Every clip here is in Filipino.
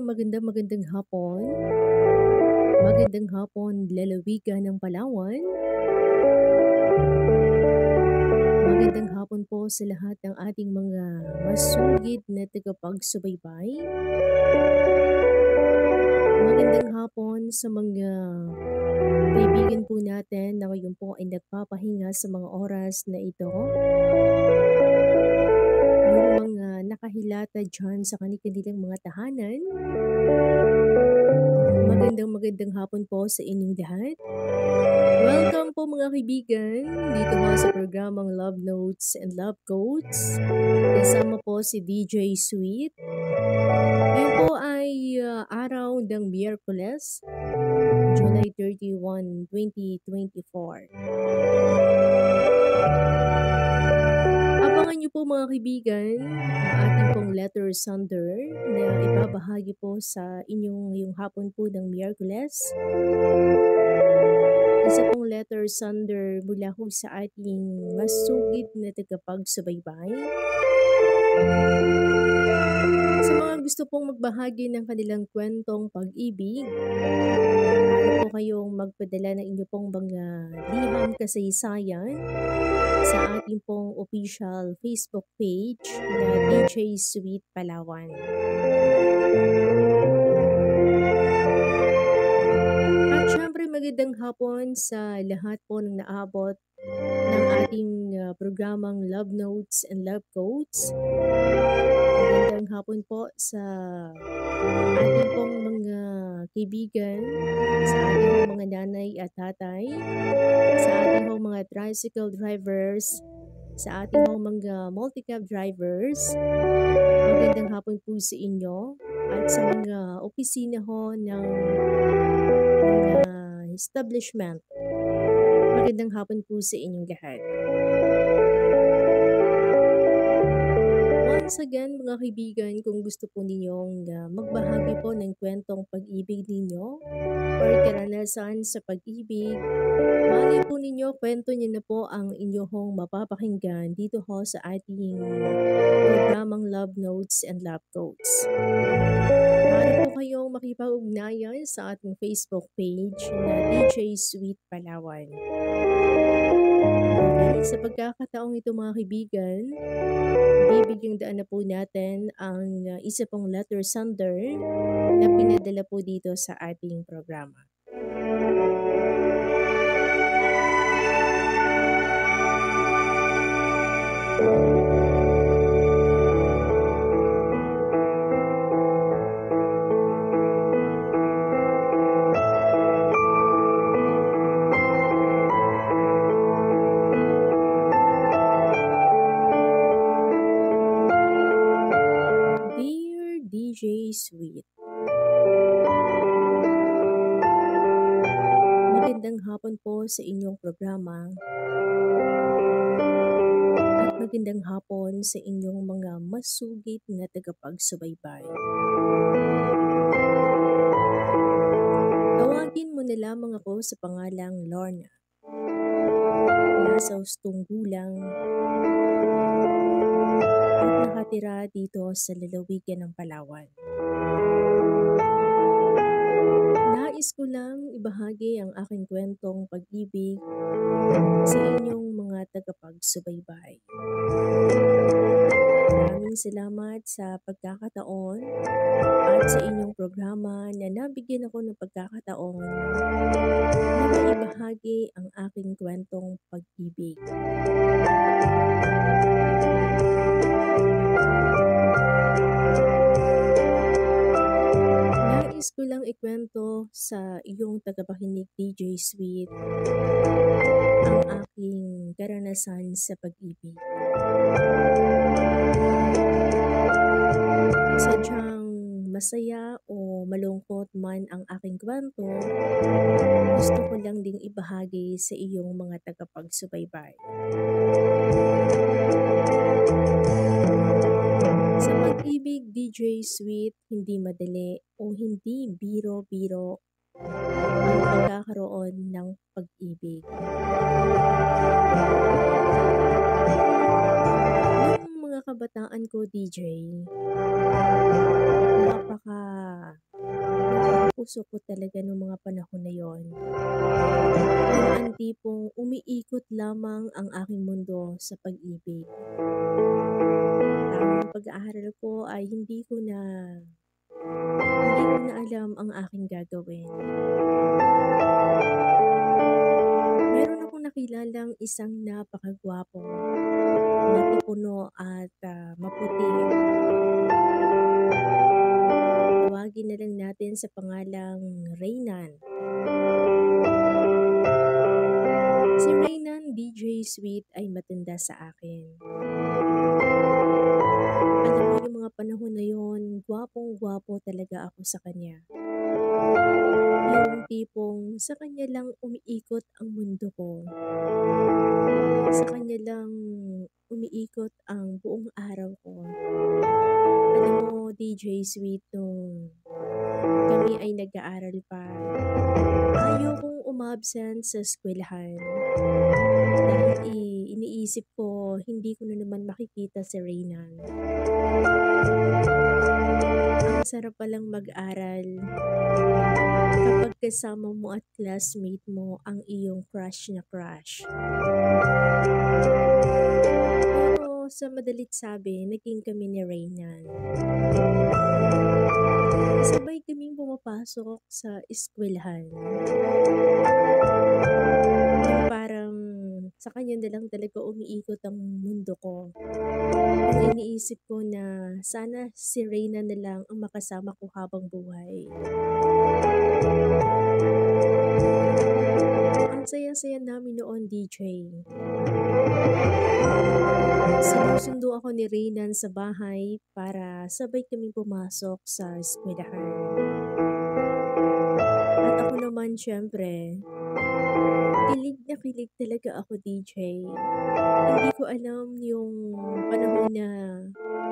magandang hapon. Magandang hapon, lalawigan ng Palawan. Magandang hapon po sa lahat ng ating mga masugid na tagapagsubaybay. Magandang hapon sa mga kaibigan po natin na ngayon po ay nagpapahinga sa mga oras na ito. Yung mga nakahilata dyan sa kanilang mga tahanan. Magandang hapon po sa inyong lahat. Welcome po mga kaibigan dito po sa programang Love Notes and Love Quotes. Kasama po si DJ Sweet. Ngayon po ay araw ng Miyerkules, July 31, 2024. Abangan niyo po mga kaibigan ang ating pong letter sender na ibabahagi po sa inyong ngayong hapon po ng Miyerkules. Isa pong letter sender mula ho sa ating masugid na tagapagsubaybay. Sa mga gusto pong magbahagi ng kanilang kwentong pag-ibig, maaari po kayong magpadala ng inyo pong mga liham kasaysayan sa ating pong official Facebook page na DJ Sweet Palawan. At syempre magandang hapon sa lahat po ng naabot ng ating programang Love Notes and Love Quotes. Magandang hapon po sa ating pong mga kaibigan, sa ating pong mga nanay at tatay, sa ating pong mga tricycle drivers, sa ating pong mga multi-cab drivers. Magandang hapon po sa inyo at sa mga opisina ho ng mga establishment. Magandang hapon po sa inyong lahat. Once again mga kaibigan, kung gusto po ninyong magbahagi po ng kwentong pag-ibig ninyo or karanasan sa pag-ibig, mali po ninyo, kwento niyo na po ang inyong mapapakinggan dito ho sa ating programang Love Notes and Love Quotes. Maaari po kayong makipag-ugnayan sa ating Facebook page na DJ Sweet Palawan. Okay, sa pagkakataong ito mga kaibigan, bibigyang daan na po natin ang isa pong letter sender na pinadala po dito sa ating programa. DJ Sweet. Magandang hapon po sa inyong programa at magandang hapon sa inyong mga masugid na tagapagsubaybay. Tawagin mo na lamang ako sa pangalang Lorna. Nasa hustong gulang at nakatira dito sa lalawigan ng Palawan. Nais ko lang ibahagi ang aking kwentong pag-ibig sa inyong mga tagapagsubaybay. Maraming salamat sa pagkakataon at sa inyong programa na nabigyan ako ng pagkakataon na maibahagi ang aking kwentong pag-ibig. Nais ko lang ikwento sa iyong tagapakinig DJ Sweet ang aking karanasan sa pag-ibig. Sadyang masaya o malungkot man ang aking kwento, gusto ko lang ding ibahagi sa iyong mga tagapagsubaybay. Sa pag-ibig, DJ Sweet, hindi madali o hindi biro-biro ang pagkakaroon ng pag-ibig. Noong mga kabataan natatandaan ko, DJ, napaka napakapuso ko talaga nung mga panahon na yon. Yung ang tipong umiikot lamang ang aking mundo sa pag-ibig. Dahil ng pag-aaral ko ay hindi ko na alam ang aking gagawin. Meron akong nakilalang isang napakagwapo, matipuno at maputi. Tawagin na lang natin sa pangalang Reynan. Si Reynan DJ Sweet ay matanda sa akin. Alam mo yung mga panahon na yon, gwapong-gwapo talaga ako sa kanya. Yung tipong sa kanya lang umiikot ang mundo ko. Sa kanya lang umiikot ang buong araw ko. Alam mo, DJ Sweet, nung kami ay nag-aaral pa, ayaw kong umabsent sa eskwelahan. Dahil iniisip ko, hindi ko na naman makikita si Reynan. Ang sarap palang mag-aral kapag kasama mo at classmate mo ang iyong crush na crush. Pero sa madalit sabi, naging kami ni Reynan. Sabay kaming pumapasok sa eskwelahan. Yung parang sa kanya na lang talaga umiikot ang mundo ko. Yung iniisip ko na sana si Reyna na lang ang makasama ko habang buhay. Ang saya-saya namin noon, DJ. Sinusundo ako ni Reynan sa bahay para sabay kaming pumasok sa eskwelahan. At ako naman, syempre, kilig na kilig talaga ako, DJ. Hindi ko alam yung panahon na,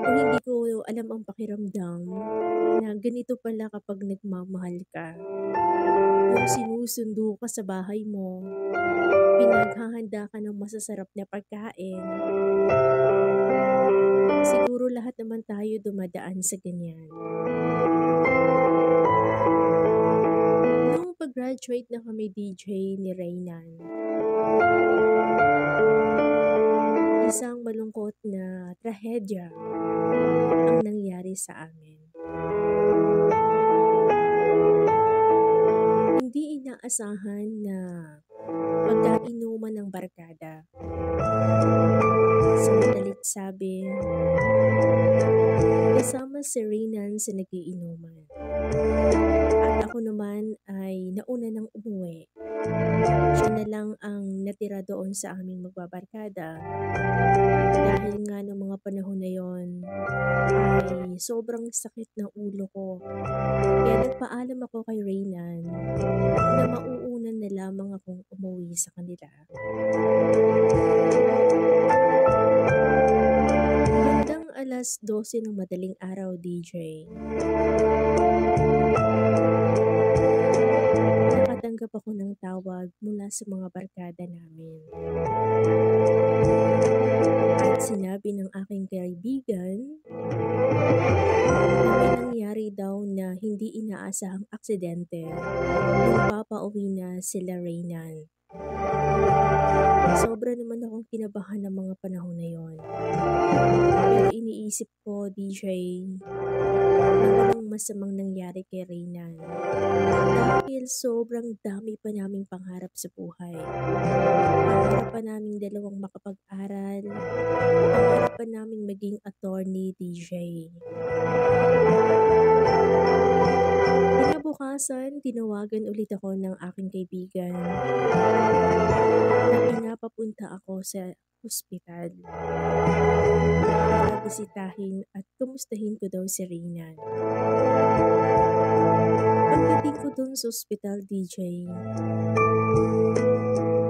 o hindi ko alam ang pakiramdam na ganito pala kapag nagmamahal ka. Yung sinusundo ka sa bahay mo, pinaghahanda ka ng masasarap na pagkain. Siguro lahat naman tayo dumadaan sa ganyan. Nung pag-graduate na kami, DJ, ni Reynan, isang malungkot na trahedya ang nangyari sa amin. Hindi inaasahan na pagkainuman ng barkada. Sa madalit sabi, kasama si Reynan sa nagiinuman. At ako naman ay nauna nang umuwi. Siya na lang ang natira doon sa aming magbabarkada. Dahil nga ng mga panahon na yon ay sobrang sakit ng ulo ko. Kaya nagpaalam ako kay Reynan na mauunan na lamang akong umuwi sa kanila. Bandang 12:00 ng madaling araw, DJ. Nakatanggap ako ng tawag mula sa mga barkada namin. At sinabi ng aking kaibigan na may nangyari daw na hindi inaasahang aksidente nung papauwi na sila Reynan. Sobra naman akong kinabahan ng mga panahon na yon. Pero iniisip ko, DJ, na walang masamang nangyari kay Reynan. Dahil sobrang dami pa naming pangarap sa buhay. Pangarap pa naming dalawang makapag-aral. Pangarap pa naming maging attorney, DJ. Kinabukasan, tinawagan ulit ako ng aking kaibigan na pinapapunta ako sa ospital para bisitahin at kumustahin ko daw si Reynan. Pagdating ko doon sa ospital, DJ,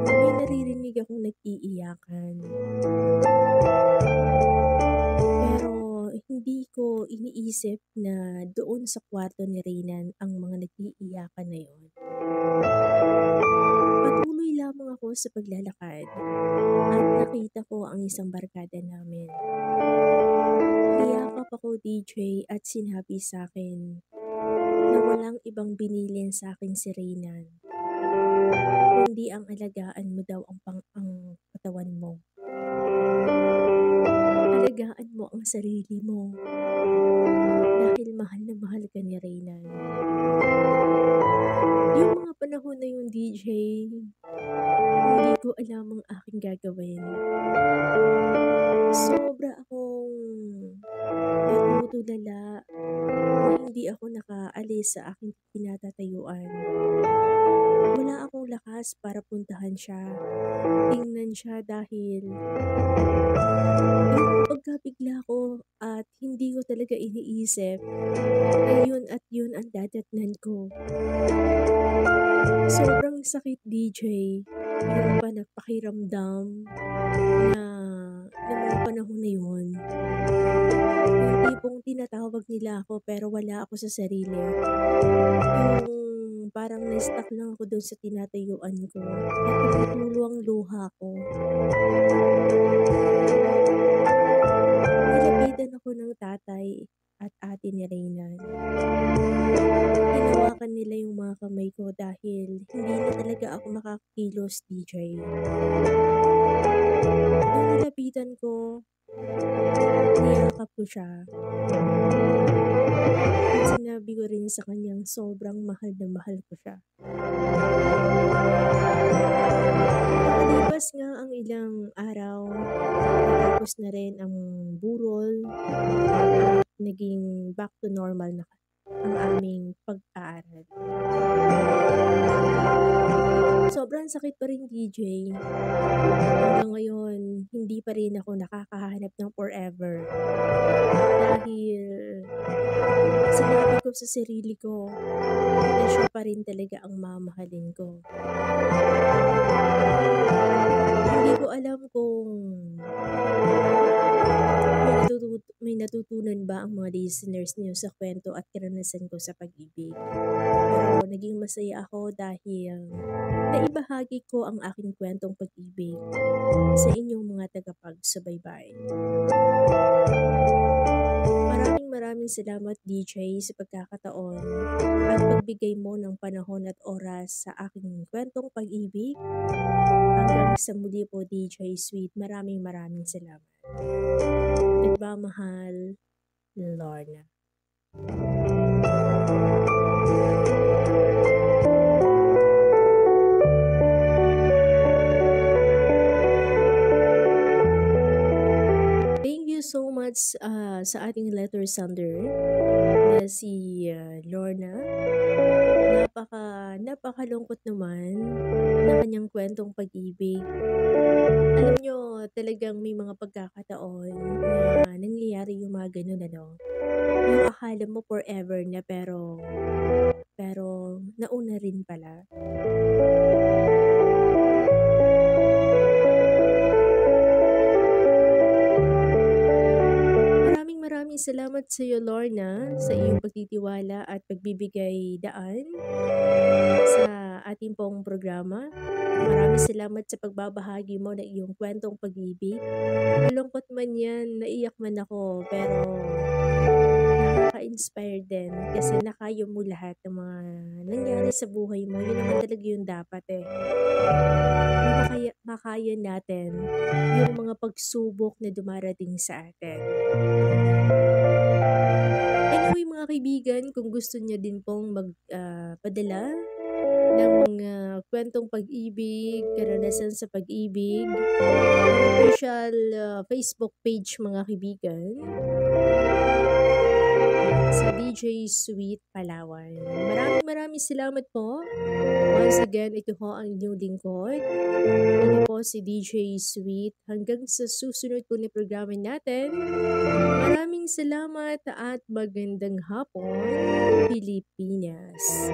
may naririnig akong nag-iiyakan. Pero hindi ko iniisip na doon sa kwarto ni Reynan ang mga nag-iiyakan na yon. Patuloy lamang ako ako sa paglalakad at nakita ko ang isang barkada namin. Niyakap ako DJ at sinabi sa akin na walang ibang binilin sa akin si Reynan, kundi ang alagaan mo daw ang katawan mo. Alagaan mo ang sarili mo dahil mahal na mahal ka ni Reynan. Yung mga panahon na yung DJ, hindi ko alam ang aking gagawin. Sobra akong natutulala na hindi ako nakaalis sa aking kinatatayuan. Wala akong lakas para puntahan siya, tingnan siya dahil yung pagkabigla ko at hindi ko talaga iniisip na yun at yun ang dadatnan ko. Sobrang sakit DJ, yung pakiramdam na ng mga panahon na yun. Yung tipong tinatawag nila ako pero wala ako sa sarili. Yung parang na-stuck lang ako doon sa tinatayuan ko at tumutulo ang luha ko. Nilapitan ako ng tatay at ate ni Reynan. Hinawakan nila yung mga kamay ko dahil hindi na talaga ako makakilos, DJ. Nung nilapitan ko, niyakap ko siya. At sinabi ko rin sa kanyang sobrang mahal na mahal ko siya. Nakalipas nga ang ilang araw, natapos na rin ang burol at naging back to normal na ang aming pag-aaral. Sobrang sakit pa rin DJ. Hanggang ngayon, hindi pa rin ako nakakahanap ng forever. Dahil sinabi ko sa sarili ko na siya pa rin talaga ang mamahalin ko. Hindi ko alam kung may natutunan ba ang mga listeners niyo sa kwento at karanasan ko sa pag-ibig. Pero naging masaya ako dahil naibahagi ko ang aking kwentong pag-ibig sa inyong mga tagapagsubaybay. Maraming salamat DJ sa pagkakataon at pagbigay mo ng panahon at oras sa aking kwentong pag-ibig. Hanggang sa muli po DJ Sweet, maraming salamat. Nagmamahal, Lorna. Thank you so much sa ating letter sender na si Lorna. Napakalungkot naman ng kanyang kwentong pag-ibig. Alam nyo, talagang may mga pagkakataon na nangyayari yung mga ganun, ano? Yung akala mo forever na pero nauna rin pala. Maraming salamat sa iyo, Lorna, sa iyong pagtitiwala at pagbibigay daan sa ating pong programa. Maraming salamat sa pagbabahagi mo ng iyong kwentong pag-ibig. Malungkot man yan, naiyak man ako, pero nakaka-inspire din kasi nakayo mo lahat ng mga nangyari sa buhay mo. Yun naman talaga yung dapat eh. Makaya natin yung mga pagsubok na dumarating sa atin. Anyway mga kaibigan, kung gusto niyo din pong magpadala ng mga kwentong pag-ibig, karanasan sa pag-ibig, official Facebook page mga kaibigan, sa DJ Sweet Palawan. Maraming salamat po. Once again, ito ho ang inyong lingkod. Ito po si DJ Sweet. Hanggang sa susunod po na programa natin. Maraming salamat at magandang hapon, Pilipinas.